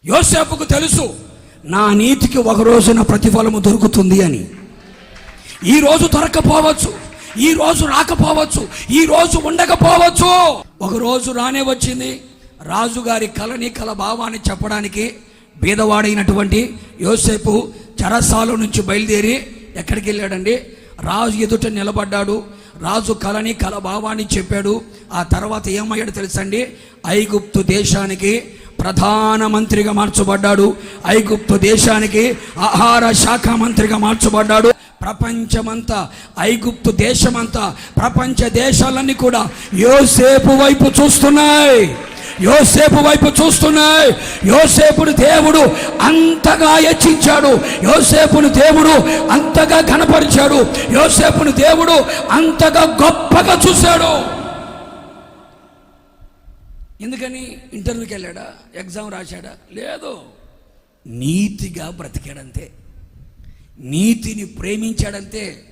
యోసేపుకు తెలుసు నా నీతికి ఒక రోజున ప్రతిఫలము దొరుకుతుంది అని. ఈ రోజు దొరకపోవచ్చు, ఈ రోజు రాకపోవచ్చు, ఈ రోజు ఉండకపోవచ్చు. ఒక రోజు రానే వచ్చింది. రాజుగారి కల భావాన్ని చెప్పడానికి బీదవాడైనటువంటి యోసేపు చెరసాల నుంచి బయలుదేరి ఎక్కడికి వెళ్ళాడండి? రాజు ఎదుట నిలబడ్డాడు. రాజు కల భావాన్ని చెప్పాడు. ఆ తర్వాత ఏమయ్యాడు తెలుసండి? ఐగుప్తు దేశానికి ప్రధానమంత్రిగా మార్చబడ్డాడు. ఐగుప్తు దేశానికి ఆహార శాఖ మంత్రిగా మార్చబడ్డాడు. ప్రపంచమంతా, ఐగుప్తు దేశమంతా, ప్రపంచ దేశాలన్నీ కూడా యోసేపు వైపు చూస్తున్నాయి. యోసేపు వైపు చూస్తున్నాయి. యోసేపుని దేవుడు అంతగా హెచ్చించాడు. యోసేపుని దేవుడు అంతగా ఘనపరిచాడు. యోసేపుని దేవుడు అంతగా గొప్పగా చూశాడు. ఎందుకని? ఇంటర్వ్యూకి వెళ్ళాడా? ఎగ్జామ్ రాశాడా? లేదు. నీతిగా బ్రతికాడంతే, నీతిని ప్రేమించాడంతే.